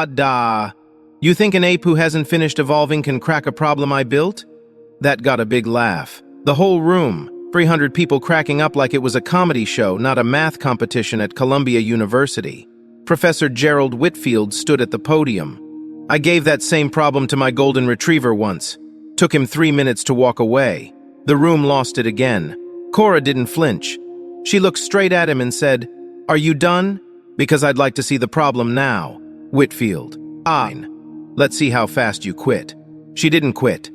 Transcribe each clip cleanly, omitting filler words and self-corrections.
Da. You think an ape who hasn't finished evolving can crack a problem I built? That got a big laugh. The whole room, 300 people cracking up like it was a comedy show, not a math competition at Columbia University. Professor Gerald Whitfield stood at the podium. I gave that same problem to my golden retriever once. Took him 3 minutes to walk away. The room lost it again. Cora didn't flinch. She looked straight at him and said, "Are you done? Because I'd like to see the problem now." Whitfield: "Fine. Let's see how fast you quit." She didn't quit.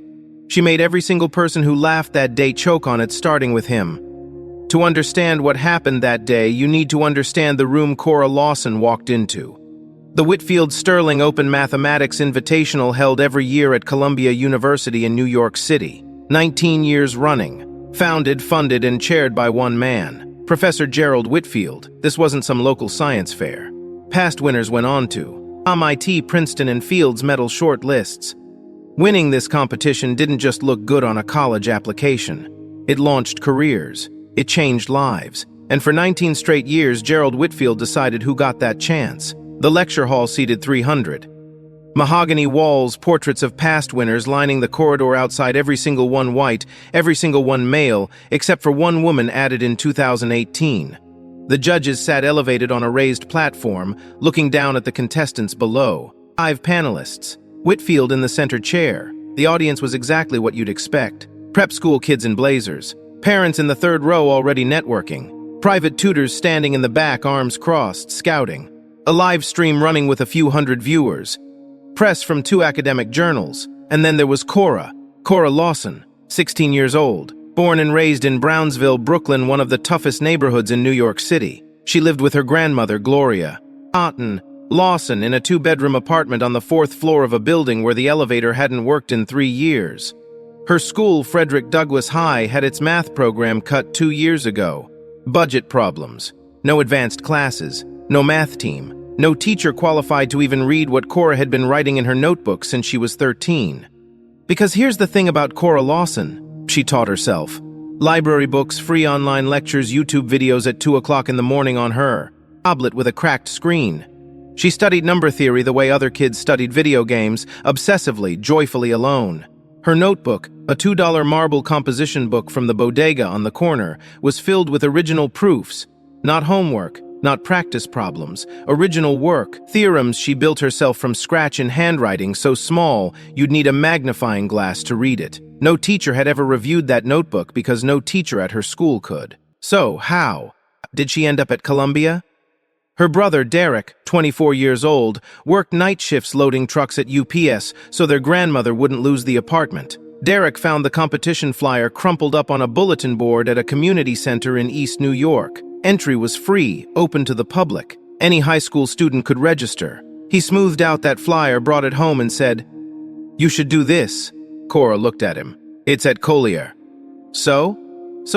She made every single person who laughed that day choke on it, starting with him. To understand what happened that day, you need to understand the room Cora Lawson walked into. The Whitfield Sterling Open Mathematics Invitational, held every year at Columbia University in New York City, 19 years running, founded, funded, and chaired by one man, Professor Gerald Whitfield. This wasn't some local science fair. Past winners went on to MIT, Princeton, and Fields medal short lists. Winning this competition didn't just look good on a college application. It launched careers. It changed lives. And for 19 straight years, Gerald Whitfield decided who got that chance. The lecture hall seated 300. Mahogany walls, portraits of past winners lining the corridor outside, every single one white, every single one male, except for one woman added in 2018. The judges sat elevated on a raised platform, looking down at the contestants below. 5 panelists. Whitfield in the center chair. The audience was exactly what you'd expect. Prep school kids in blazers. Parents in the third row already networking. Private tutors standing in the back, arms crossed, scouting. A live stream running with a few hundred viewers. Press from 2 academic journals. And then there was Cora Lawson, 16 years old. Born and raised in Brownsville, Brooklyn, one of the toughest neighborhoods in New York City. She lived with her grandmother, Gloria Otten Lawson, in a 2-bedroom apartment on the 4th floor of a building where the elevator hadn't worked in 3 years. Her school, Frederick Douglass High, had its math program cut 2 years ago. Budget problems. No advanced classes. No math team. No teacher qualified to even read what Cora had been writing in her notebook since she was 13. Because here's the thing about Cora Lawson, she taught herself. Library books, free online lectures, YouTube videos at 2 o'clock in the morning on her tablet with a cracked screen. She studied number theory the way other kids studied video games, obsessively, joyfully alone. Her notebook, a $2 marble composition book from the bodega on the corner, was filled with original proofs. Not homework, not practice problems, original work, theorems she built herself from scratch in handwriting so small you'd need a magnifying glass to read it. No teacher had ever reviewed that notebook because no teacher at her school could. So, how did she end up at Columbia? Her brother, Derek, 24 years old, worked night shifts loading trucks at UPS so their grandmother wouldn't lose the apartment. Derek found the competition flyer crumpled up on a bulletin board at a community center in East New York. Entry was free, open to the public. Any high school student could register. He smoothed out that flyer, brought it home, and said, "You should do this." Cora looked at him. "It's at Collier." So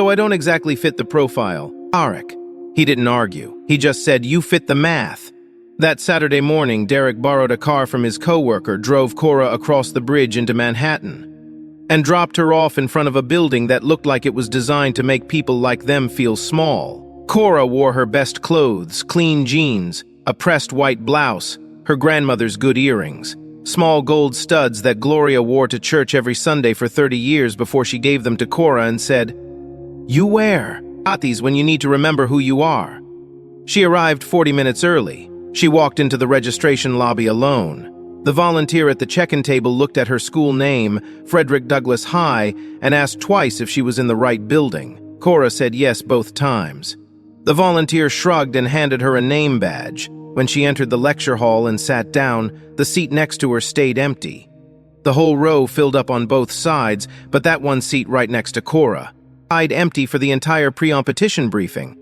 I don't exactly fit the profile. Arik. He didn't argue. He just said, "You fit the math." That Saturday morning, Derek borrowed a car from his coworker, drove Cora across the bridge into Manhattan, and dropped her off in front of a building that looked like it was designed to make people like them feel small. Cora wore her best clothes, clean jeans, a pressed white blouse, her grandmother's good earrings, small gold studs that Gloria wore to church every Sunday for 30 years before she gave them to Cora and said, "You wear these when you need to remember who you are." She arrived 40 minutes early. She walked into the registration lobby alone. The volunteer at the check-in table looked at her school name, Frederick Douglass High, and asked twice if she was in the right building. Cora said yes both times. The volunteer shrugged and handed her a name badge. When she entered the lecture hall and sat down, the seat next to her stayed empty. The whole row filled up on both sides, but that one seat right next to Cora stayed empty for the entire pre-competition briefing,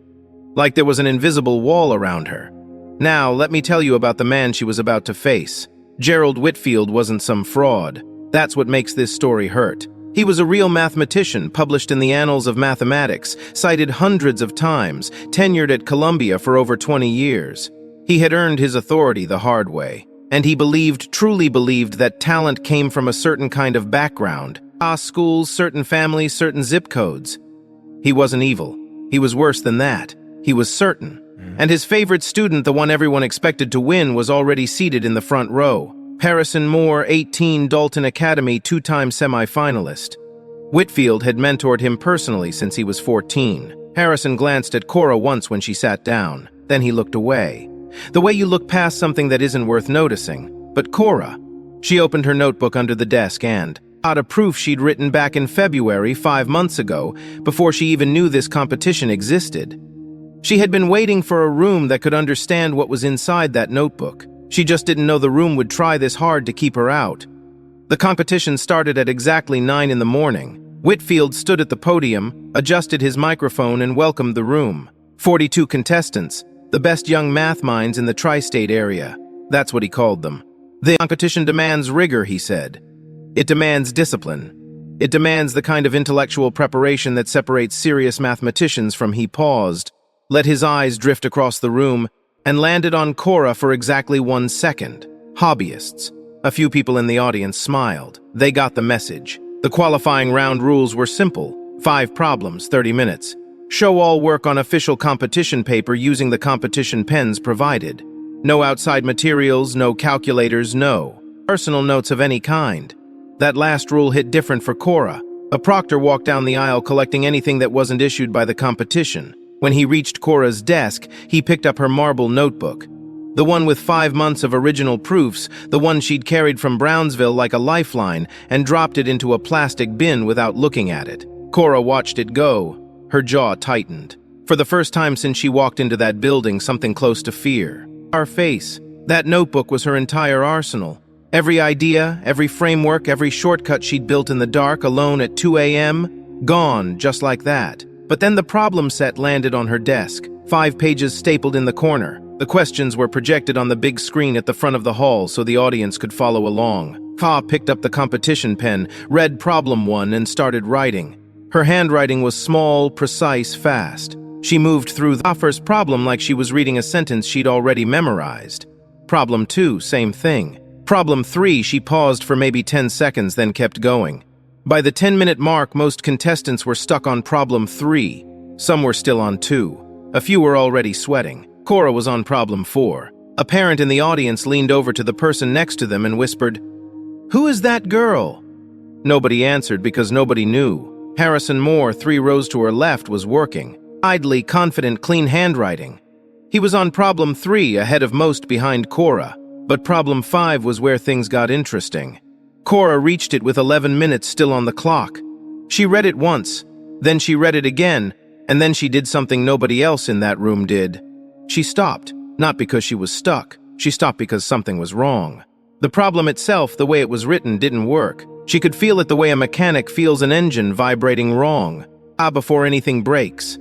like there was an invisible wall around her. Now, let me tell you about the man she was about to face. Gerald Whitfield wasn't some fraud. That's what makes this story hurt. He was a real mathematician, published in the Annals of Mathematics, cited hundreds of times, tenured at Columbia for over 20 years. He had earned his authority the hard way, and he truly believed that talent came from a certain kind of background, schools, certain families, certain zip codes. He wasn't evil. He was worse than that. He was certain. And his favorite student, the one everyone expected to win, was already seated in the front row. Harrison Moore, 18, Dalton Academy, two-time semi-finalist. Whitfield had mentored him personally since he was 14. Harrison glanced at Cora once when she sat down. Then he looked away. The way you look past something that isn't worth noticing. But Cora. She opened her notebook under the desk and got a proof she'd written back in February, 5 months ago, before she even knew this competition existed. She had been waiting for a room that could understand what was inside that notebook. She just didn't know the room would try this hard to keep her out. The competition started at exactly 9 in the morning. Whitfield stood at the podium, adjusted his microphone, and welcomed the room. 42 contestants, the best young math minds in the tri-state area. That's what he called them. The competition demands rigor, he said. It demands discipline. It demands the kind of intellectual preparation that separates serious mathematicians from. He paused, let his eyes drift across the room, and landed on Cora for exactly 1 second. Hobbyists. A few people in the audience smiled. They got the message. The qualifying round rules were simple. 5 problems, 30 minutes. Show all work on official competition paper using the competition pens provided. No outside materials, no calculators, no personal notes of any kind. That last rule hit different for Cora. A proctor walked down the aisle collecting anything that wasn't issued by the competition. When he reached Cora's desk, he picked up her marble notebook. The one with 5 months of original proofs, the one she'd carried from Brownsville like a lifeline, and dropped it into a plastic bin without looking at it. Cora watched it go. Her jaw tightened. For the first time since she walked into that building, something close to fear. Her face. That notebook was her entire arsenal. Every idea, every framework, every shortcut she'd built in the dark, alone at 2 a.m., gone just like that. But then the problem set landed on her desk. 5 pages stapled in the corner. The questions were projected on the big screen at the front of the hall so the audience could follow along. Ka picked up the competition pen, read problem 1, and started writing. Her handwriting was small, precise, fast. She moved through the first problem like she was reading a sentence she'd already memorized. Problem 2, same thing. Problem 3, she paused for maybe 10 seconds, then kept going. By the 10-minute mark, most contestants were stuck on problem 3. Some were still on 2. A few were already sweating. Cora was on problem 4. A parent in the audience leaned over to the person next to them and whispered, "Who is that girl?" Nobody answered because nobody knew. Harrison Moore, 3 rows to her left, was working. Idly, confident, clean handwriting. He was on problem 3, ahead of most behind Cora. But problem 5 was where things got interesting. Cora reached it with 11 minutes still on the clock. She read it once, then she read it again, and then she did something nobody else in that room did. She stopped, not because she was stuck. She stopped because something was wrong. The problem itself, the way it was written, didn't work. She could feel it the way a mechanic feels an engine vibrating wrong. Before anything breaks.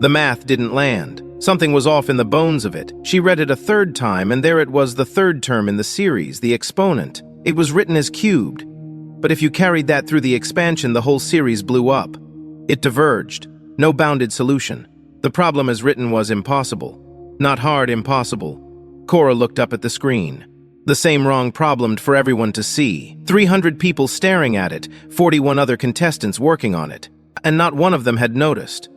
The math didn't land. Something was off in the bones of it. She read it a 3rd time, and there it was, the 3rd term in the series, the exponent. It was written as cubed. But if you carried that through the expansion, the whole series blew up. It diverged. No bounded solution. The problem as written was impossible. Not hard, impossible. Cora looked up at the screen. The same wrong problem for everyone to see. 300 people staring at it, 41 other contestants working on it. And not one of them had noticed.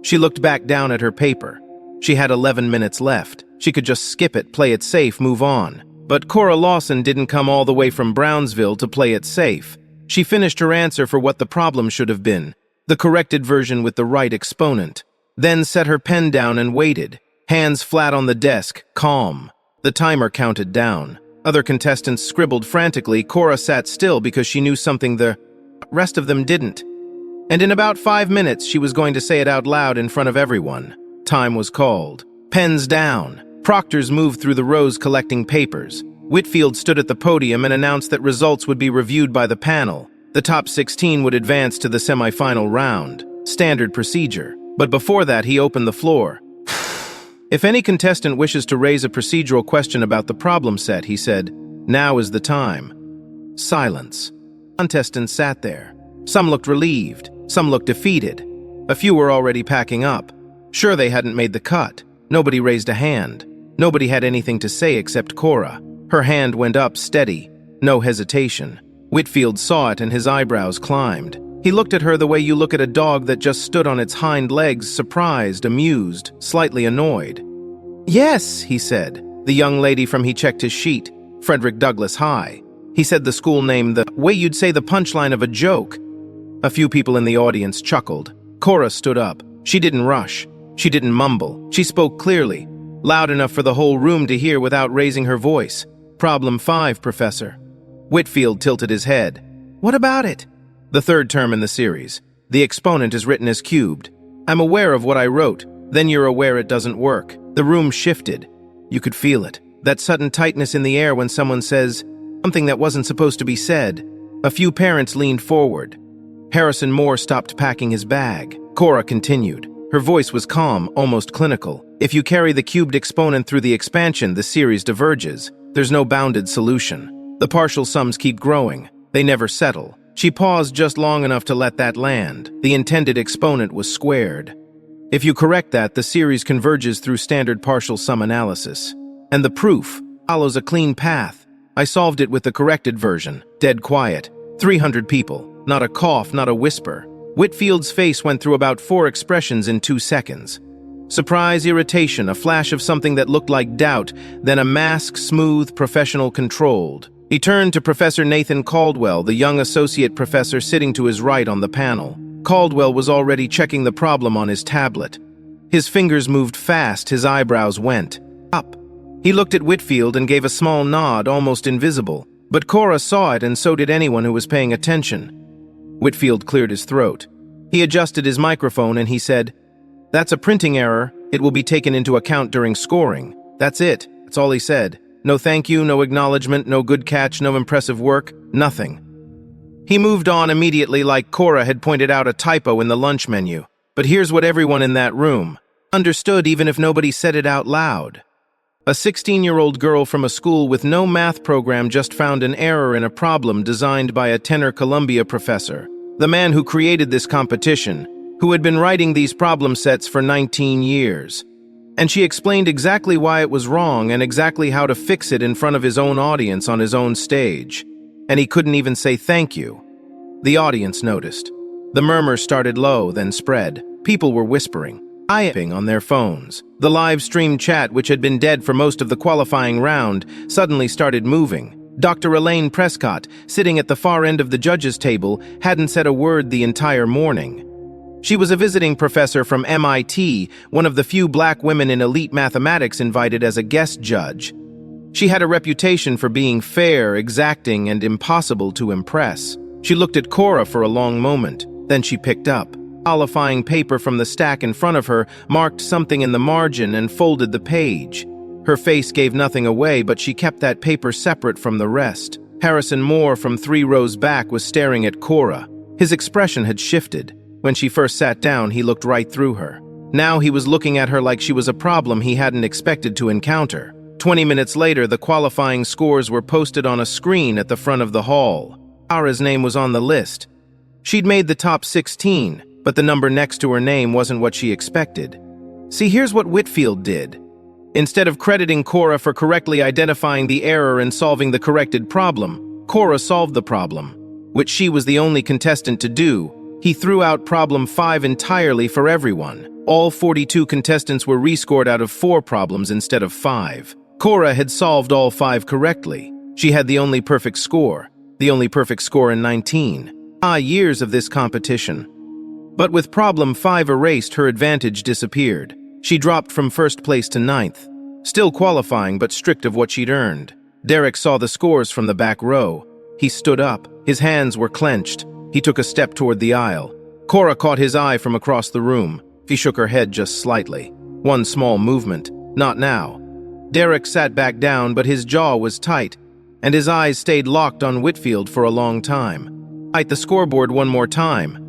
She looked back down at her paper. She had 11 minutes left. She could just skip it, play it safe, move on. But Cora Lawson didn't come all the way from Brownsville to play it safe. She finished her answer for what the problem should have been, the corrected version with the right exponent. Then set her pen down and waited, hands flat on the desk, calm. The timer counted down. Other contestants scribbled frantically. Cora sat still because she knew something the rest of them didn't. And in about 5 minutes, she was going to say it out loud in front of everyone. Time was called. Pens down. Proctors moved through the rows collecting papers. Whitfield stood at the podium and announced that results would be reviewed by the panel. The top 16 would advance to the semifinal round. Standard procedure. But before that, he opened the floor. If any contestant wishes to raise a procedural question about the problem set, he said, now is the time. Silence. Contestants sat there. Some looked relieved. Some looked defeated. A few were already packing up. Sure, they hadn't made the cut. Nobody raised a hand. Nobody had anything to say except Cora. Her hand went up steady. No hesitation. Whitfield saw it and his eyebrows climbed. He looked at her the way you look at a dog that just stood on its hind legs, surprised, amused, slightly annoyed. Yes, he said. The young lady from he checked his sheet, Frederick Douglass High. He said the school name the way you'd say the punchline of a joke. A few people in the audience chuckled. Cora stood up. She didn't rush. She didn't mumble. She spoke clearly, loud enough for the whole room to hear without raising her voice. Problem 5, Professor. Whitfield tilted his head. What about it? The third term in the series. The exponent is written as cubed. I'm aware of what I wrote. Then you're aware it doesn't work. The room shifted. You could feel it. That sudden tightness in the air when someone says something that wasn't supposed to be said. A few parents leaned forward. Harrison Moore stopped packing his bag. Cora continued. Her voice was calm, almost clinical. If you carry the cubed exponent through the expansion, the series diverges. There's no bounded solution. The partial sums keep growing. They never settle. She paused just long enough to let that land. The intended exponent was squared. If you correct that, the series converges through standard partial sum analysis. And the proof follows a clean path. I solved it with the corrected version. Dead quiet. 300 people. Not a cough, not a whisper. Whitfield's face went through about 4 expressions in 2 seconds. Surprise, irritation, a flash of something that looked like doubt, then a mask, smooth, professional, controlled. He turned to Professor Nathan Caldwell, the young associate professor sitting to his right on the panel. Caldwell was already checking the problem on his tablet. His fingers moved fast, his eyebrows went up. He looked at Whitfield and gave a small nod, almost invisible. But Cora saw it, and so did anyone who was paying attention. Whitfield cleared his throat. He adjusted his microphone and he said, "That's a printing error. It will be taken into account during scoring." That's it. That's all he said. No thank you, no acknowledgement, no good catch, no impressive work, nothing. He moved on immediately like Cora had pointed out a typo in the lunch menu. But here's what everyone in that room understood even if nobody said it out loud. A 16-year-old girl from a school with no math program just found an error in a problem designed by a tenor Columbia professor. The man who created this competition, who had been writing these problem sets for 19 years. And she explained exactly why it was wrong and exactly how to fix it in front of his own audience on his own stage. And he couldn't even say thank you. The audience noticed. The murmurs started low, then spread. People were whispering, typing on their phones. The live stream chat, which had been dead for most of the qualifying round, suddenly started moving. Dr. Elaine Prescott, sitting at the far end of the judges' table, hadn't said a word the entire morning. She was a visiting professor from MIT, one of the few black women in elite mathematics invited as a guest judge. She had a reputation for being fair, exacting, and impossible to impress. She looked at Cora for a long moment. Then she picked up. Qualifying paper from the stack in front of her, marked something in the margin, and folded the page. Her face gave nothing away, but she kept that paper separate from the rest. Harrison Moore from 3 rows back was staring at Cora. His expression had shifted. When she first sat down, he looked right through her. Now he was looking at her like she was a problem he hadn't expected to encounter. 20 minutes later, the qualifying scores were posted on a screen at the front of the hall. Cora's name was on the list. She'd made the top 16, but the number next to her name wasn't what she expected. See, here's what Whitfield did. Instead of crediting Cora for correctly identifying the error and solving the corrected problem, Cora solved the problem, which she was the only contestant to do. He threw out problem 5 entirely for everyone. All 42 contestants were rescored out of 4 problems instead of 5. Cora had solved all 5 correctly. She had the only perfect score in 19 years of this competition. But with problem 5 erased, her advantage disappeared. She dropped from first place to 9th, still qualifying but strict of what she'd earned. Derek saw the scores from the back row. He stood up. His hands were clenched. He took a step toward the aisle. Cora caught his eye from across the room. She shook her head just slightly. One small movement. Not now. Derek sat back down, but his jaw was tight, and his eyes stayed locked on Whitfield for a long time. Hit the scoreboard one more time.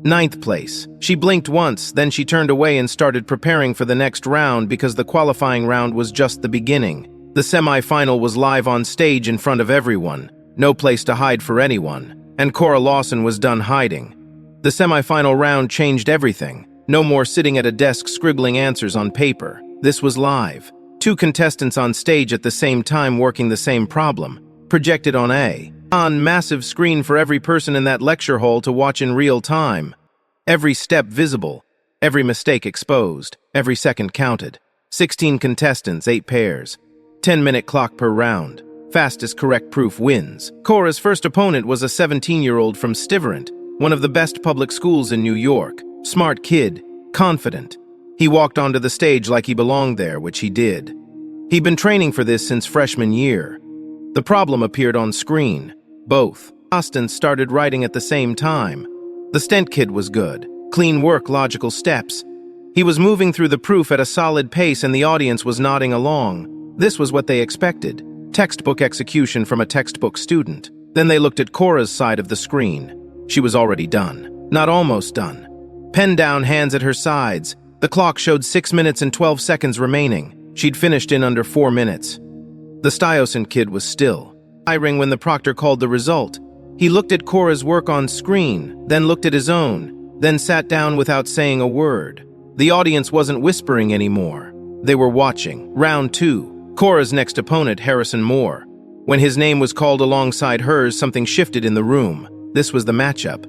9th place. She blinked once, then she turned away and started preparing for the next round because the qualifying round was just the beginning. The semi-final was live on stage in front of everyone. No place to hide for anyone. And Cora Lawson was done hiding. The semi-final round changed everything. No more sitting at a desk scribbling answers on paper. This was live. 2 contestants on stage at the same time working the same problem. Projected on a massive screen for every person in that lecture hall to watch in real time. Every step visible. Every mistake exposed. Every second counted. 16 contestants, 8 pairs. 10-minute clock per round. Fastest correct proof wins. Cora's first opponent was a 17-year-old from Stiverant, one of the best public schools in New York. Smart kid, confident. He walked onto the stage like he belonged there, which he did. He'd been training for this since freshman year. The problem appeared on screen. Both Austin started writing at the same time. The Stent kid was good. Clean work, logical steps. He was moving through the proof at a solid pace and the audience was nodding along. This was what they expected. Textbook execution from a textbook student. Then they looked at Cora's side of the screen. She was already done. Not almost done. Pen down, hands at her sides. The clock showed 6 minutes and 12 seconds remaining. She'd finished in under 4 minutes. The Stuyvesant kid was still. Tiring when the proctor called the result. He looked at Cora's work on screen, then looked at his own, then sat down without saying a word. The audience wasn't whispering anymore. They were watching. Round 2. Cora's next opponent, Harrison Moore. When his name was called alongside hers, something shifted in the room. This was the matchup.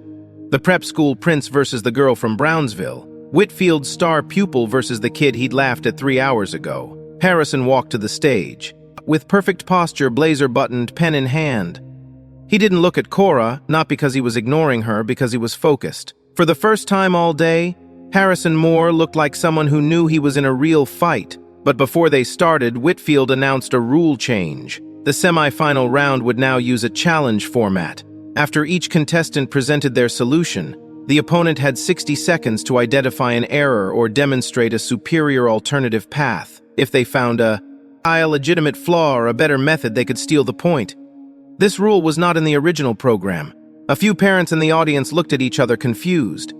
The prep school prince versus the girl from Brownsville. Whitfield's star pupil versus the kid he'd laughed at 3 hours ago. Harrison walked to the stage. With perfect posture, blazer buttoned, pen in hand. He didn't look at Cora, not because he was ignoring her, because he was focused. For the first time all day, Harrison Moore looked like someone who knew he was in a real fight. But before they started, Whitfield announced a rule change. The semi-final round would now use a challenge format. After each contestant presented their solution, the opponent had 60 seconds to identify an error or demonstrate a superior alternative path. If they found a legitimate flaw or a better method, they could steal the point. This rule was not in the original program. A few parents in the audience looked at each other confused.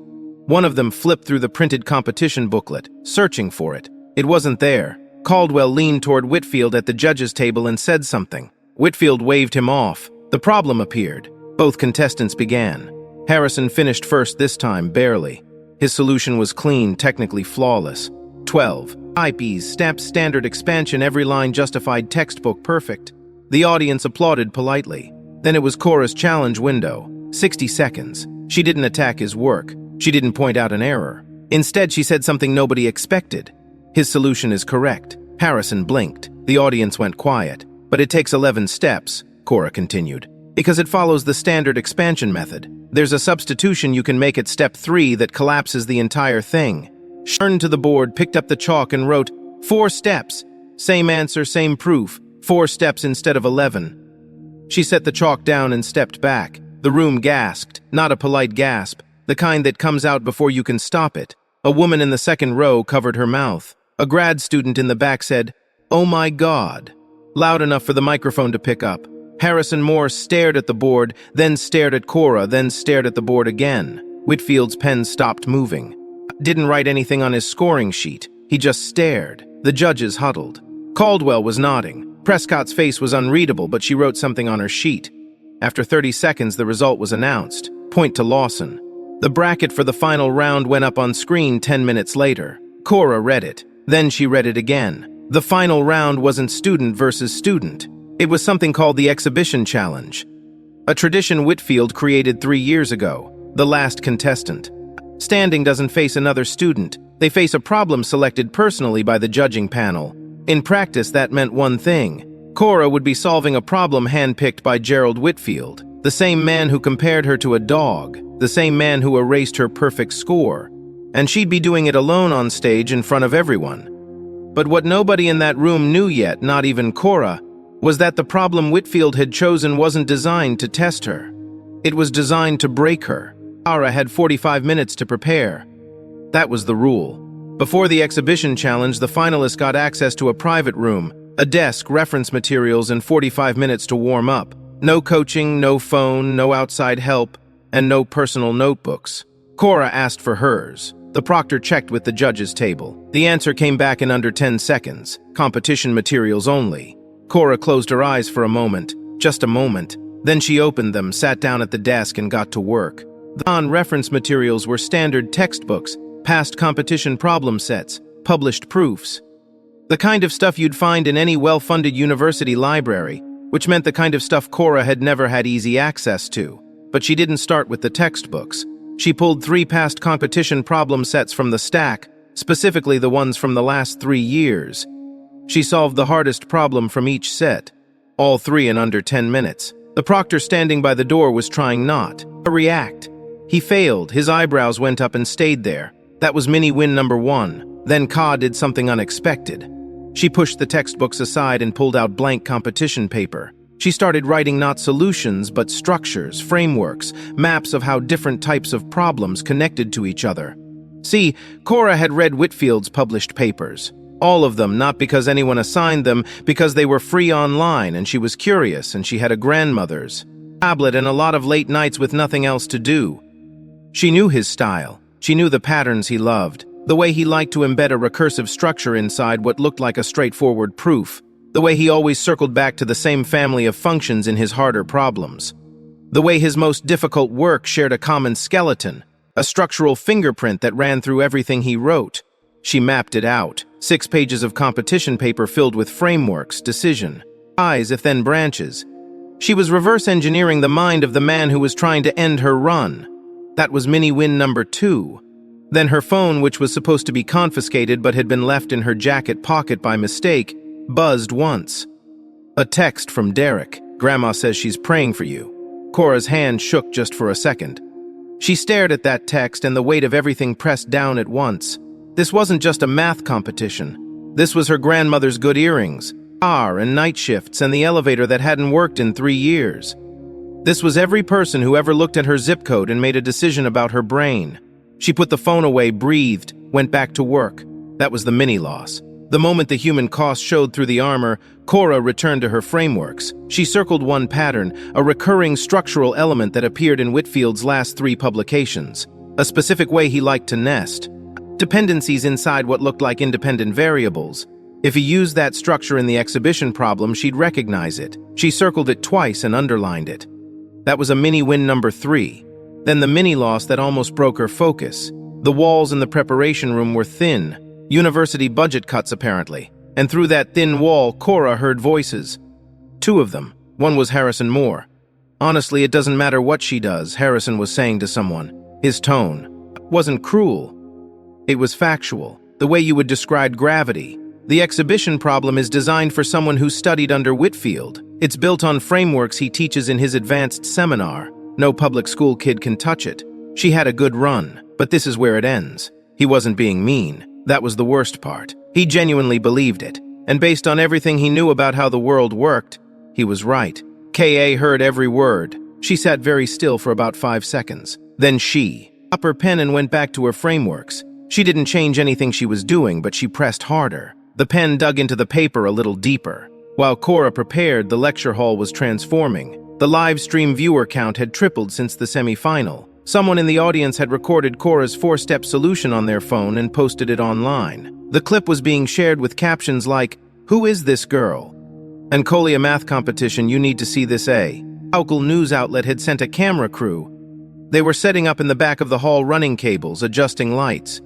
One of them flipped through the printed competition booklet, searching for it. It wasn't there. Caldwell leaned toward Whitfield at the judges' table and said something. Whitfield waved him off. The problem appeared. Both contestants began. Harrison finished first this time, barely. His solution was clean, technically flawless. 12. IPs, stamp standard expansion, every line justified, textbook perfect. The audience applauded politely. Then it was Cora's challenge window. 60 seconds. She didn't attack his work. She didn't point out an error. Instead, she said something nobody expected. His solution is correct. Harrison blinked. The audience went quiet. But it takes 11 steps, Cora continued, because it follows the standard expansion method. There's a substitution you can make at step 3 that collapses the entire thing. She turned to the board, picked up the chalk and wrote, 4 steps. Same answer, same proof. 4 steps instead of 11. She set the chalk down and stepped back. The room gasped, not a polite gasp, the kind that comes out before you can stop it. A woman in the second row covered her mouth. A grad student in the back said, "Oh my God," loud enough for the microphone to pick up. Harrison Moore stared at the board, then stared at Cora, then stared at the board again. Whitfield's pen stopped moving. Didn't write anything on his scoring sheet. He just stared. The judges huddled. Caldwell was nodding. Prescott's face was unreadable, but she wrote something on her sheet. After 30 seconds, the result was announced. Point to Lawson. The bracket for the final round went up on screen 10 minutes later. Cora read it. Then she read it again. The final round wasn't student versus student. It was something called the Exhibition Challenge. A tradition Whitfield created 3 years ago. The last contestant. Standing doesn't face another student. They face a problem selected personally by the judging panel. In practice, that meant one thing. Cora would be solving a problem handpicked by Gerald Whitfield, the same man who compared her to a dog, the same man who erased her perfect score. And she'd be doing it alone on stage in front of everyone. But what nobody in that room knew yet, not even Cora, was that the problem Whitfield had chosen wasn't designed to test her. It was designed to break her. Cora had 45 minutes to prepare. That was the rule. Before the exhibition challenge, the finalists got access to a private room, a desk, reference materials, and 45 minutes to warm up. No coaching, no phone, no outside help, and no personal notebooks. Cora asked for hers. The proctor checked with the judges' table. The answer came back in under 10 seconds. Competition materials only. Cora closed her eyes for a moment, just a moment. Then she opened them, sat down at the desk, and got to work. The non-reference materials were standard textbooks, past competition problem sets, published proofs. The kind of stuff you'd find in any well-funded university library, which meant the kind of stuff Cora had never had easy access to. But she didn't start with the textbooks. She pulled 3 past competition problem sets from the stack, specifically the ones from the last 3 years. She solved the hardest problem from each set, all 3 in under 10 minutes. The proctor standing by the door was trying not to react. He failed, his eyebrows went up and stayed there. That was mini win number 1. Then Ka did something unexpected. She pushed the textbooks aside and pulled out blank competition paper. She started writing not solutions, but structures, frameworks, maps of how different types of problems connected to each other. See, Cora had read Whitfield's published papers. All of them, not because anyone assigned them, because they were free online and she was curious and she had a grandmother's tablet and a lot of late nights with nothing else to do. She knew his style. She knew the patterns he loved, the way he liked to embed a recursive structure inside what looked like a straightforward proof, the way he always circled back to the same family of functions in his harder problems, the way his most difficult work shared a common skeleton, a structural fingerprint that ran through everything he wrote. She mapped it out. 6 pages of competition paper filled with frameworks, decision, eyes, if then branches. She was reverse engineering the mind of the man who was trying to end her run. That was mini win number 2. Then her phone, which was supposed to be confiscated but had been left in her jacket pocket by mistake, buzzed once. A text from Derek. Grandma says she's praying for you. Cora's hand shook just for a second. She stared at that text and the weight of everything pressed down at once. This wasn't just a math competition. This was her grandmother's good earrings, car and night shifts, and the elevator that hadn't worked in 3 years. This was every person who ever looked at her zip code and made a decision about her brain. She put the phone away, breathed, went back to work. That was the mini-loss. The moment the human cost showed through the armor, Cora returned to her frameworks. She circled one pattern, a recurring structural element that appeared in Whitfield's last 3 publications. A specific way he liked to nest. Dependencies inside what looked like independent variables. If he used that structure in the exhibition problem, she'd recognize it. She circled it twice and underlined it. That was a mini win number 3. Then the mini loss that almost broke her focus. The walls in the preparation room were thin. University budget cuts, apparently. And through that thin wall, Cora heard voices. 2 of them. One was Harrison Moore. Honestly, it doesn't matter what she does, Harrison was saying to someone. His tone wasn't cruel. It was factual, the way you would describe gravity. The exhibition problem is designed for someone who studied under Whitfield. It's built on frameworks he teaches in his advanced seminar. No public school kid can touch it. She had a good run, but this is where it ends. He wasn't being mean. That was the worst part. He genuinely believed it. And based on everything he knew about how the world worked, he was right. K.A. heard every word. She sat very still for about 5 seconds. Then she up her pen and went back to her frameworks. She didn't change anything she was doing, but she pressed harder. The pen dug into the paper a little deeper. While Cora prepared, the lecture hall was transforming. The live stream viewer count had tripled since the semi-final. Someone in the audience had recorded Cora's 4-step solution on their phone and posted it online. The clip was being shared with captions like, "Who is this girl?" And Colia math competition, you need to see this A. Local news outlet had sent a camera crew. They were setting up in the back of the hall, running cables, adjusting lights.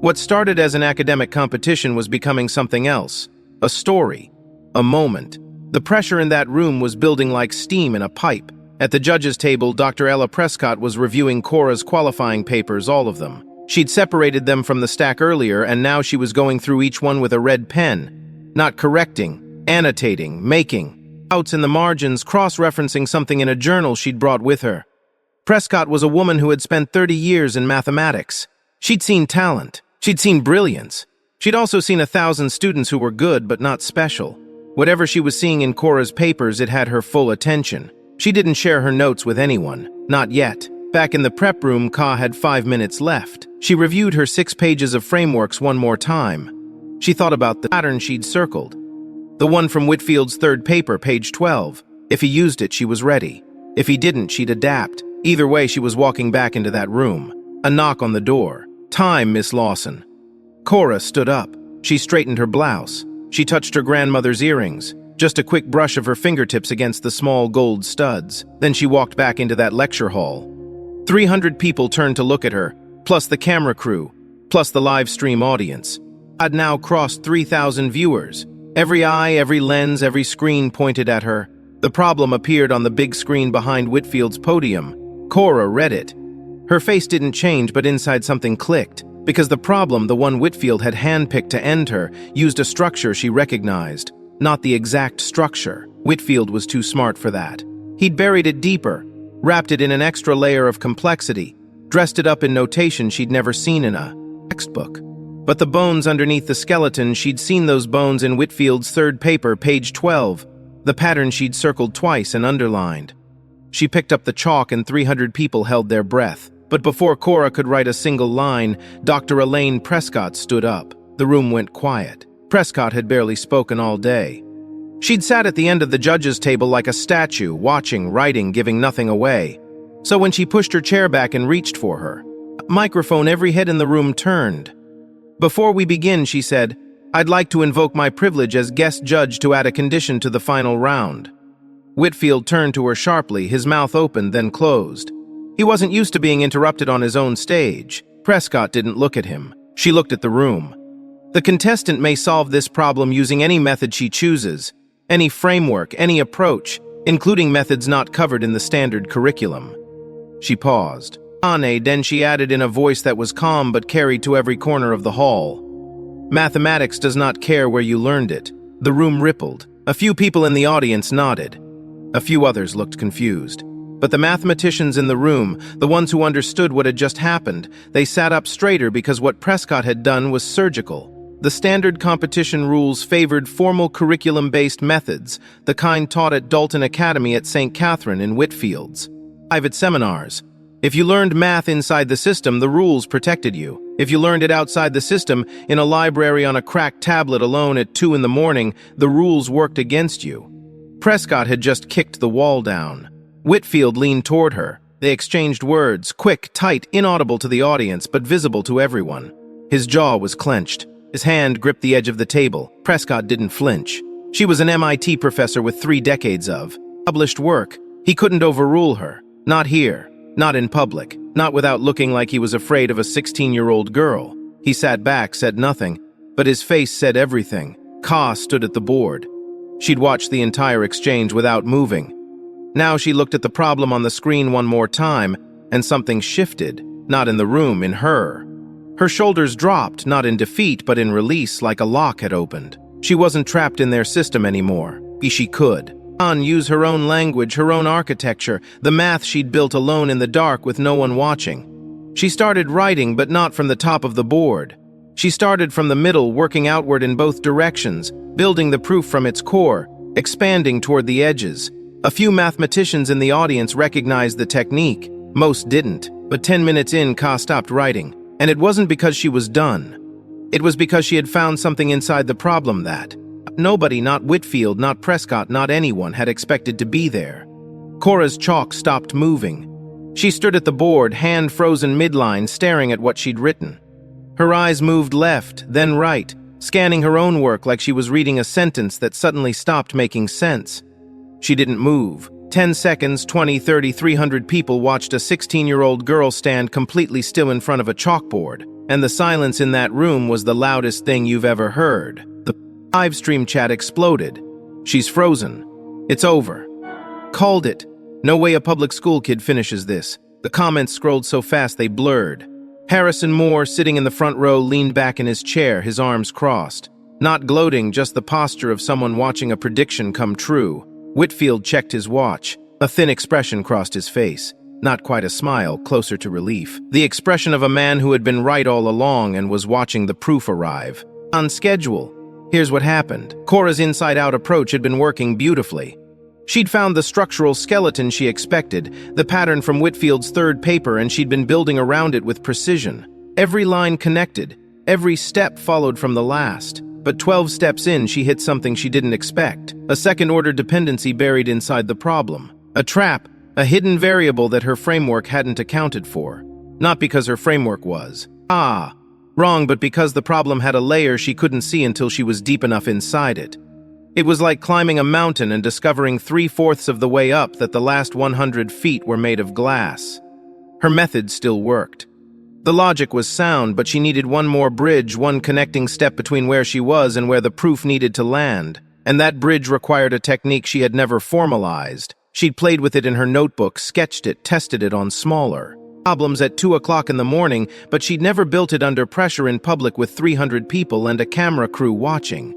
What started as an academic competition was becoming something else. A story. A moment. The pressure in that room was building like steam in a pipe. At the judges' table, Dr. Ella Prescott was reviewing Cora's qualifying papers, all of them. She'd separated them from the stack earlier, and now she was going through each one with a red pen. Not correcting, annotating, making notes in the margins, cross-referencing something in a journal she'd brought with her. Prescott was a woman who had spent 30 years in mathematics. She'd seen talent. She'd seen brilliance. She'd also seen 1,000 students who were good but not special. Whatever she was seeing in Cora's papers, it had her full attention. She didn't share her notes with anyone. Not yet. Back in the prep room, Ka had 5 minutes left. She reviewed her 6 pages of frameworks one more time. She thought about the pattern she'd circled. The one from Whitfield's 3rd paper, page 12. If he used it, she was ready. If he didn't, she'd adapt. Either way, she was walking back into that room. A knock on the door. "Time, Miss Lawson." Cora stood up. She straightened her blouse. She touched her grandmother's earrings. Just a quick brush of her fingertips against the small gold studs. Then she walked back into that lecture hall. 300 people turned to look at her, plus the camera crew, plus the live stream audience. I'd now crossed 3,000 viewers. Every eye, every lens, every screen pointed at her. The problem appeared on the big screen behind Whitfield's podium. Cora read it. Her face didn't change, but inside something clicked. Because the problem, the one Whitfield had handpicked to end her, used a structure she recognized, not the exact structure. Whitfield was too smart for that. He'd buried it deeper, wrapped it in an extra layer of complexity, dressed it up in notation she'd never seen in a textbook. But the bones underneath the skeleton, she'd seen those bones in Whitfield's third paper, page 12, the pattern she'd circled twice and underlined. She picked up the chalk and 300 people held their breath. But before Cora could write a single line, Dr. Elaine Prescott stood up. The room went quiet. Prescott had barely spoken all day. She'd sat at the end of the judge's table like a statue, watching, writing, giving nothing away. So when she pushed her chair back and reached for her microphone, every head in the room turned. "Before we begin," she said, "I'd like to invoke my privilege as guest judge to add a condition to the final round." Whitfield turned to her sharply, his mouth opened, then closed. He wasn't used to being interrupted on his own stage. Prescott didn't look at him. She looked at the room. The contestant may solve this problem using any method she chooses, any framework, any approach, including methods not covered in the standard curriculum. She paused. Then she added in a voice that was calm but carried to every corner of the hall. "Mathematics does not care where you learned it." The room rippled. A few people in the audience nodded. A few others looked confused. But the mathematicians in the room, the ones who understood what had just happened, they sat up straighter because what Prescott had done was surgical. The standard competition rules favored formal curriculum-based methods, the kind taught at Dalton Academy at St. Catherine in Whitfields. Private seminars. If you learned math inside the system, the rules protected you. If you learned it outside the system, in a library on a cracked tablet alone at 2 in the morning, the rules worked against you. Prescott had just kicked the wall down. Whitfield leaned toward her. They exchanged words, quick, tight, inaudible to the audience, but visible to everyone. His jaw was clenched. His hand gripped the edge of the table. Prescott didn't flinch. She was an MIT professor with 3 decades of published work. He couldn't overrule her. Not here. Not in public. Not without looking like he was afraid of a 16-year-old girl. He sat back, said nothing, but his face said everything. Ka stood at the board. She'd watched the entire exchange without moving. Now she looked at the problem on the screen one more time, and something shifted, not in the room, in her. Her shoulders dropped, not in defeat, but in release, like a lock had opened. She wasn't trapped in their system anymore. She could use her own language, her own architecture, the math she'd built alone in the dark with no one watching. She started writing, but not from the top of the board. She started from the middle, working outward in both directions, building the proof from its core, expanding toward the edges. A few mathematicians in the audience recognized the technique. Most didn't. But 10 minutes in, Ka stopped writing. And it wasn't because she was done. It was because she had found something inside the problem that nobody, not Whitfield, not Prescott, not anyone, had expected to be there. Cora's chalk stopped moving. She stood at the board, hand frozen midline, staring at what she'd written. Her eyes moved left, then right, scanning her own work like she was reading a sentence that suddenly stopped making sense. She didn't move. 10 seconds, 20, 30, 300 people watched a 16-year-old girl stand completely still in front of a chalkboard, and the silence in that room was the loudest thing you've ever heard. The live stream chat exploded. "She's frozen. It's over. Called it. No way a public school kid finishes this." The comments scrolled so fast they blurred. Harrison Moore, sitting in the front row, leaned back in his chair, his arms crossed. Not gloating, just the posture of someone watching a prediction come true. Whitfield checked his watch. A thin expression crossed his face. Not quite a smile, closer to relief. The expression of a man who had been right all along and was watching the proof arrive. On schedule. Here's what happened. Cora's inside-out approach had been working beautifully. She'd found the structural skeleton she expected, the pattern from Whitfield's third paper, and she'd been building around it with precision. Every line connected, every step followed from the last. But 12 steps in, she hit something she didn't expect. A second-order dependency buried inside the problem. A trap, a hidden variable that her framework hadn't accounted for. Not because her framework was wrong, but because the problem had a layer she couldn't see until she was deep enough inside it. It was like climbing a mountain and discovering 3/4 of the way up that the last 100 feet were made of glass. Her method still worked. The logic was sound, but she needed one more bridge, one connecting step between where she was and where the proof needed to land. And that bridge required a technique she had never formalized. She'd played with it in her notebook, sketched it, tested it on smaller problems at 2 o'clock in the morning, but she'd never built it under pressure in public with 300 people and a camera crew watching.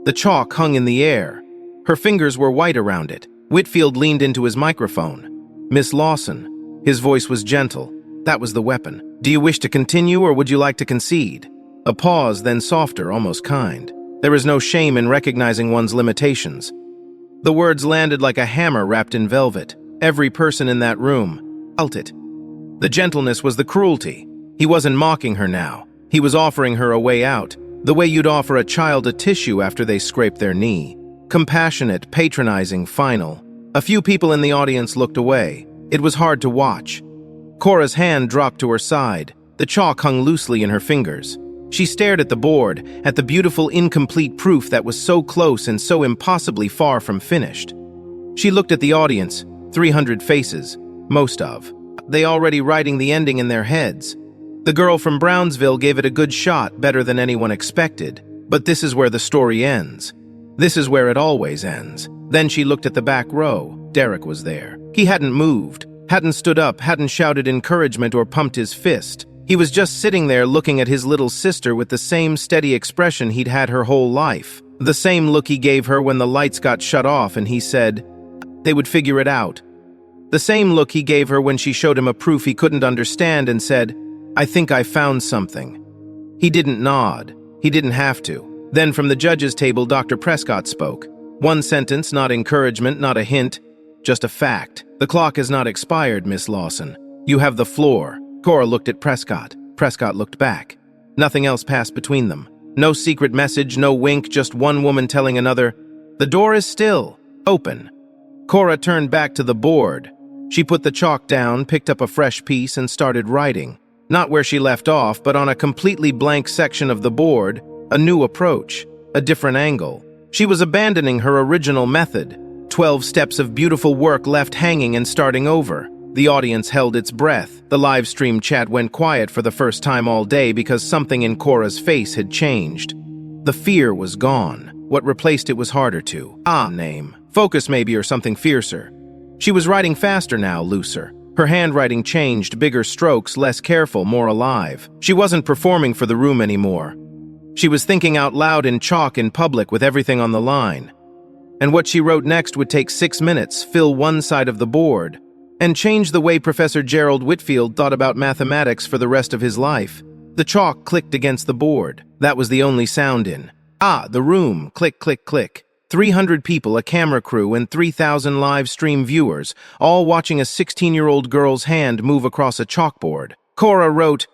The chalk hung in the air. Her fingers were white around it. Whitfield leaned into his microphone. "Miss Lawson." His voice was gentle. That was the weapon. "Do you wish to continue, or would you like to concede?" A pause, then softer, almost kind. There is no shame in recognizing one's limitations. The words landed like a hammer wrapped in velvet. Every person in that room felt it. The gentleness was the cruelty. He wasn't mocking her now. He was offering her a way out, the way you'd offer a child a tissue after they scrape their knee. Compassionate, patronizing, final. A few people in the audience looked away. It was hard to watch. Cora's hand dropped to her side. The chalk hung loosely in her fingers. She stared at the board, at the beautiful, incomplete proof that was so close and so impossibly far from finished. She looked at the audience, 300 faces, most of. They already writing the ending in their heads. The girl from Brownsville gave it a good shot, better than anyone expected. But this is where the story ends. This is where it always ends. Then she looked at the back row. Derek was there. He hadn't moved, hadn't stood up, hadn't shouted encouragement or pumped his fist. He was just sitting there looking at his little sister with the same steady expression he'd had her whole life. The same look he gave her when the lights got shut off and he said they would figure it out. The same look he gave her when she showed him a proof he couldn't understand and said, "I think I found something." He didn't nod. He didn't have to. Then from the judges' table, Dr. Prescott spoke. One sentence, not encouragement, not a hint, just a fact. "The clock is not expired, Miss Lawson. You have the floor." Cora looked at Prescott. Prescott looked back. Nothing else passed between them. No secret message, no wink, just one woman telling another, "The door is still open." Cora turned back to the board. She put the chalk down, picked up a fresh piece, and started writing. Not where she left off, but on a completely blank section of the board, a new approach, a different angle. She was abandoning her original method. 12 steps of beautiful work left hanging and starting over. The audience held its breath. The live stream chat went quiet for the first time all day because something in Cora's face had changed. The fear was gone. What replaced it was harder to name. Focus maybe, or something fiercer. She was writing faster now, looser. Her handwriting changed, bigger strokes, less careful, more alive. She wasn't performing for the room anymore. She was thinking out loud in chalk in public with everything on the line. And what she wrote next would take 6 minutes, fill one side of the board, and change the way Professor Gerald Whitfield thought about mathematics for the rest of his life. The chalk clicked against the board. That was the only sound in. The room. Click, click, click. 300 people, a camera crew, and 3,000 live stream viewers, all watching a 16-year-old girl's hand move across a chalkboard. Cora wrote,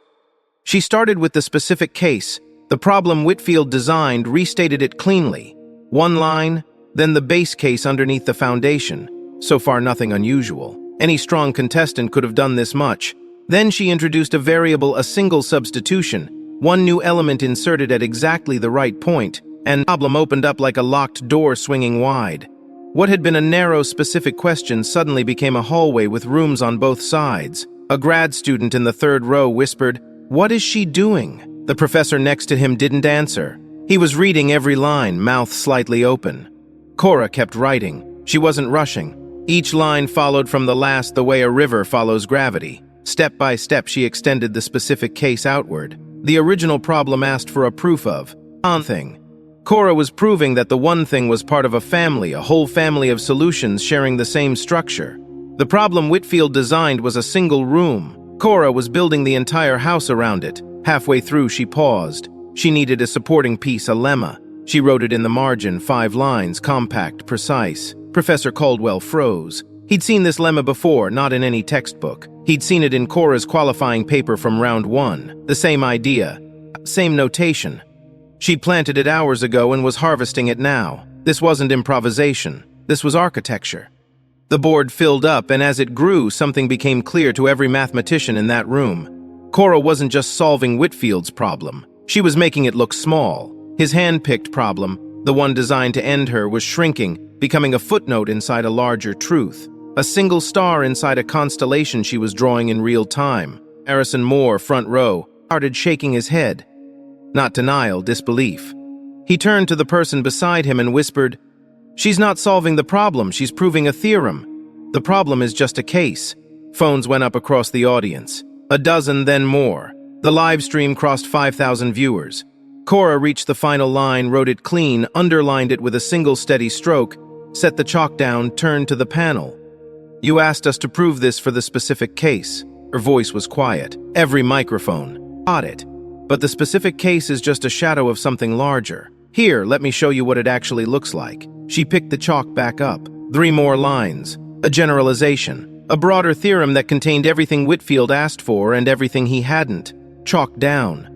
she started with the specific case. The problem Whitfield designed, restated it cleanly. One line, then the base case underneath the foundation. So far, nothing unusual. Any strong contestant could have done this much. Then she introduced a variable, a single substitution, one new element inserted at exactly the right point, and the problem opened up like a locked door swinging wide. What had been a narrow, specific question suddenly became a hallway with rooms on both sides. A grad student in the third row whispered, "What is she doing?" The professor next to him didn't answer. He was reading every line, mouth slightly open. Cora kept writing. She wasn't rushing. Each line followed from the last the way a river follows gravity. Step by step, she extended the specific case outward. The original problem asked for a proof of one thing. Cora was proving that the one thing was part of a family, a whole family of solutions sharing the same structure. The problem Whitfield designed was a single room. Cora was building the entire house around it. Halfway through, she paused. She needed a supporting piece, a lemma. She wrote it in the margin, 5 lines, compact, precise. Professor Caldwell froze. He'd seen this lemma before, not in any textbook. He'd seen it in Cora's qualifying paper from round 1. The same idea, same notation. She'd planted it hours ago and was harvesting it now. This wasn't improvisation. This was architecture. The board filled up, and as it grew, something became clear to every mathematician in that room. Cora wasn't just solving Whitfield's problem. She was making it look small. His hand-picked problem, the one designed to end her, was shrinking, becoming a footnote inside a larger truth. A single star inside a constellation she was drawing in real time. Harrison Moore, front row, started shaking his head. Not denial, disbelief. He turned to the person beside him and whispered, "She's not solving the problem, she's proving a theorem. The problem is just a case. Phones went up across the audience. A dozen, then more. The live stream crossed 5,000 viewers. Cora reached the final line, wrote it clean, underlined it with a single steady stroke, set the chalk down, turned to the panel. "You asked us to prove this for the specific case." Her voice was quiet. Every microphone caught it. "But the specific case is just a shadow of something larger. Here, let me show you what it actually looks like." She picked the chalk back up. 3 more lines. A generalization. A broader theorem that contained everything Whitfield asked for and everything he hadn't. Chalked down.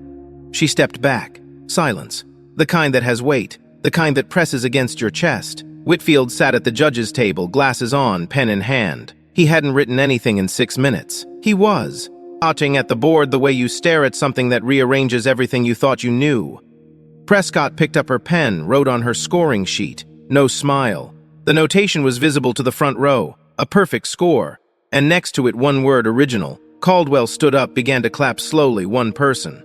She stepped back. Silence. The kind that has weight. The kind that presses against your chest. Whitfield sat at the judge's table, glasses on, pen in hand. He hadn't written anything in 6 minutes. He was watching at the board the way you stare at something that rearranges everything you thought you knew. Prescott picked up her pen, wrote on her scoring sheet. No smile. The notation was visible to the front row. A perfect score. And next to it, one word, original. Caldwell stood up, began to clap slowly, one person.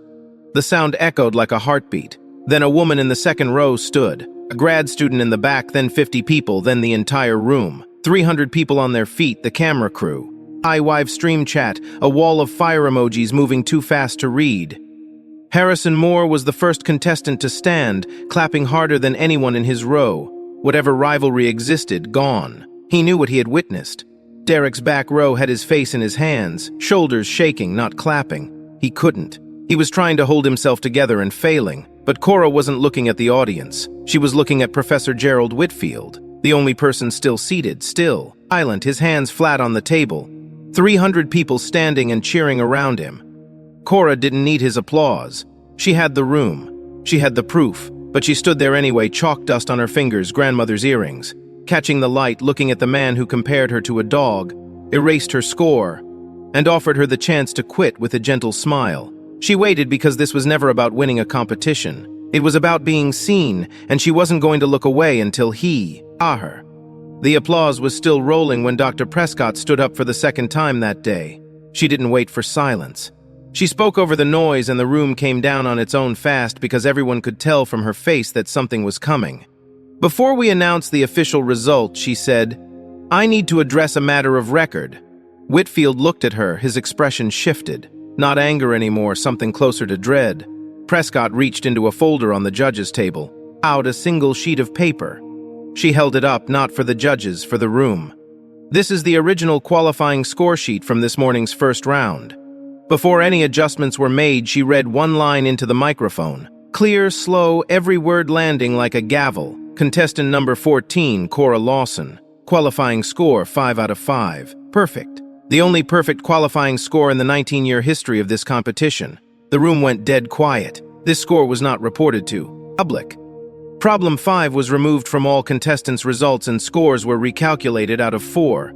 The sound echoed like a heartbeat. Then a woman in the second row stood. A grad student in the back, then 50 people, then the entire room. 300 people on their feet, the camera crew. iWive stream chat, a wall of fire emojis moving too fast to read. Harrison Moore was the first contestant to stand, clapping harder than anyone in his row. Whatever rivalry existed, gone. He knew what he had witnessed. Derek's back row had his face in his hands, shoulders shaking, not clapping. He couldn't. He was trying to hold himself together and failing. But Cora wasn't looking at the audience. She was looking at Professor Gerald Whitfield, the only person still seated, still, silent, his hands flat on the table. 300 people standing and cheering around him. Cora didn't need his applause. She had the room. She had the proof. But she stood there anyway, chalk dust on her fingers, grandmother's earrings. Catching the light, looking at the man who compared her to a dog, erased her score, and offered her the chance to quit with a gentle smile. She waited because this was never about winning a competition. It was about being seen, and she wasn't going to look away until he saw her. The applause was still rolling when Dr. Prescott stood up for the second time that day. She didn't wait for silence. She spoke over the noise, and the room came down on its own fast because everyone could tell from her face that something was coming. "Before we announce the official result," she said, "I need to address a matter of record." Whitfield looked at her, his expression shifted. Not anger anymore, something closer to dread. Prescott reached into a folder on the judge's table, out a single sheet of paper. She held it up, not for the judges, for the room. "This is the original qualifying score sheet from this morning's first round." Before any adjustments were made, she read one line into the microphone. Clear, slow, every word landing like a gavel. Contestant number 14, Cora Lawson. Qualifying score, 5 out of 5. Perfect. The only perfect qualifying score in the 19-year history of this competition. The room went dead quiet. This score was not reported to public. Problem 5 was removed from all contestants' results and scores were recalculated out of 4.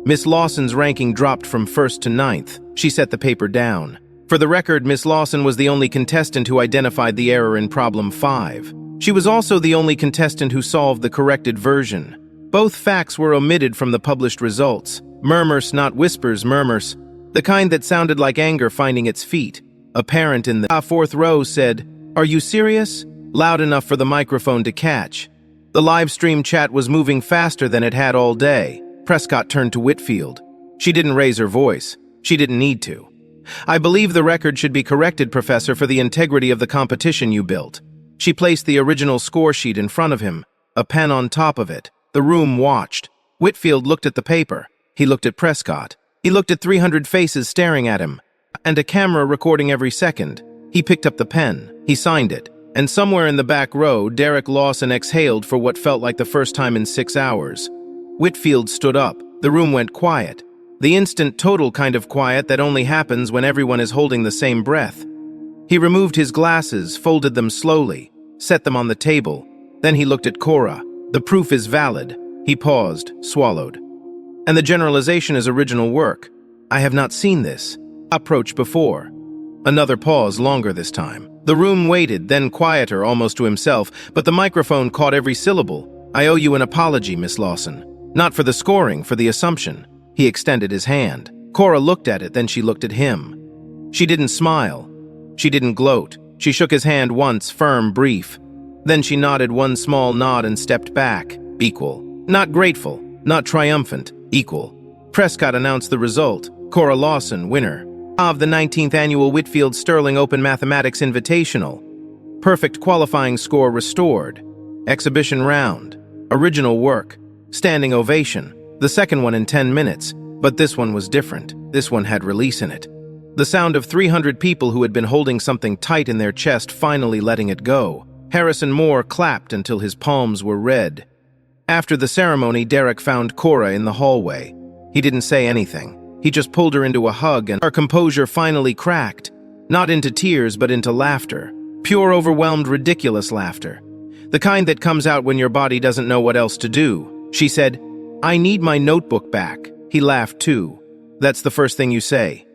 Miss Lawson's ranking dropped from 1st to 9th. She set the paper down. For the record, Miss Lawson was the only contestant who identified the error in Problem 5. She was also the only contestant who solved the corrected version. Both facts were omitted from the published results. Murmurs, not whispers, murmurs. The kind that sounded like anger finding its feet. A parent in the 4th row said, "Are you serious?" loud enough for the microphone to catch. The live stream chat was moving faster than it had all day. Prescott turned to Whitfield. She didn't raise her voice. She didn't need to. "I believe the record should be corrected, Professor, for the integrity of the competition you built." She placed the original score sheet in front of him, a pen on top of it. The room watched. Whitfield looked at the paper. He looked at Prescott. He looked at 300 faces staring at him, and a camera recording every second. He picked up the pen. He signed it. And somewhere in the back row, Derek Lawson exhaled for what felt like the first time in 6 hours. Whitfield stood up. The room went quiet. The instant total kind of quiet that only happens when everyone is holding the same breath. He removed his glasses, folded them slowly, set them on the table. Then he looked at Cora. "The proof is valid." He paused, swallowed. "And the generalization is original work. I have not seen this approach before." Another pause, longer this time. The room waited, then quieter, almost to himself, but the microphone caught every syllable. "I owe you an apology, Miss Lawson. Not for the scoring, for the assumption." He extended his hand. Cora looked at it, then she looked at him. She didn't smile. She didn't gloat. She shook his hand once, firm, brief. Then she nodded one small nod and stepped back. Equal. Not grateful, not triumphant, equal. Prescott announced the result. Cora Lawson, winner of the 19th Annual Whitfield Sterling Open Mathematics Invitational. Perfect qualifying score restored. Exhibition round. Original work. Standing ovation. The second one in 10 minutes, but this one was different. This one had release in it. The sound of 300 people who had been holding something tight in their chest finally letting it go. Harrison Moore clapped until his palms were red. After the ceremony, Derek found Cora in the hallway. He didn't say anything. He just pulled her into a hug, and her composure finally cracked. Not into tears, but into laughter. Pure, overwhelmed, ridiculous laughter. The kind that comes out when your body doesn't know what else to do. She said, "I need my notebook back." He laughed too. That's the first thing you say.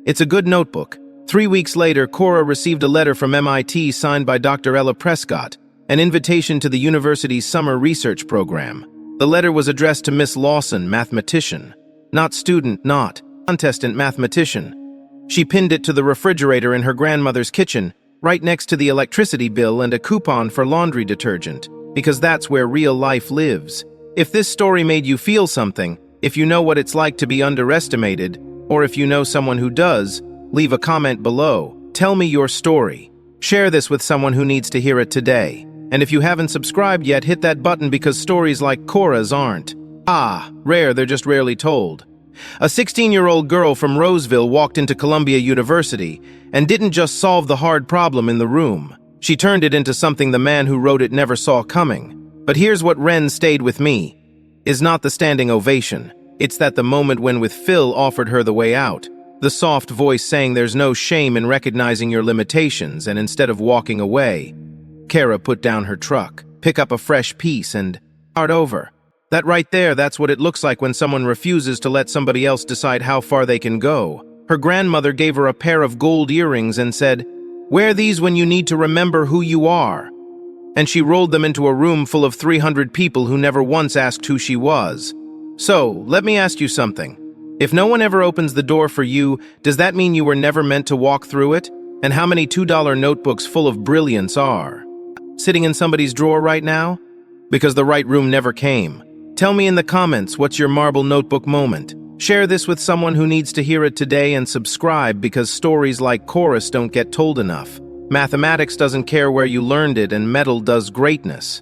It's a good notebook. 3 weeks later, Cora received a letter from MIT signed by Dr. Ella Prescott, an invitation to the university's summer research program. The letter was addressed to Miss Lawson, mathematician. Not student, not contestant, mathematician. She pinned it to the refrigerator in her grandmother's kitchen, right next to the electricity bill and a coupon for laundry detergent, because that's where real life lives. If this story made you feel something, if you know what it's like to be underestimated, or if you know someone who does, leave a comment below. Tell me your story. Share this with someone who needs to hear it today. And if you haven't subscribed yet, hit that button because stories like Cora's aren't. Rare, they're just rarely told. A 16-year-old girl from Roseville walked into Columbia University and didn't just solve the hard problem in the room. She turned it into something the man who wrote it never saw coming. But here's what stayed with me, is not the standing ovation. It's that the moment when with Phil offered her the way out. The soft voice saying there's no shame in recognizing your limitations, and instead of walking away, Kara put down her truck, pick up a fresh piece, and start over. That right there, that's what it looks like when someone refuses to let somebody else decide how far they can go. Her grandmother gave her a pair of gold earrings and said, "Wear these when you need to remember who you are." And she rolled them into a room full of 300 people who never once asked who she was. So, let me ask you something. If no one ever opens the door for you, does that mean you were never meant to walk through it? And how many $2 notebooks full of brilliance are sitting in somebody's drawer right now? Because the right room never came. Tell me in the comments what's your marble notebook moment. Share this with someone who needs to hear it today, and subscribe because stories like Cora's don't get told enough. Mathematics doesn't care where you learned it, and metal does greatness.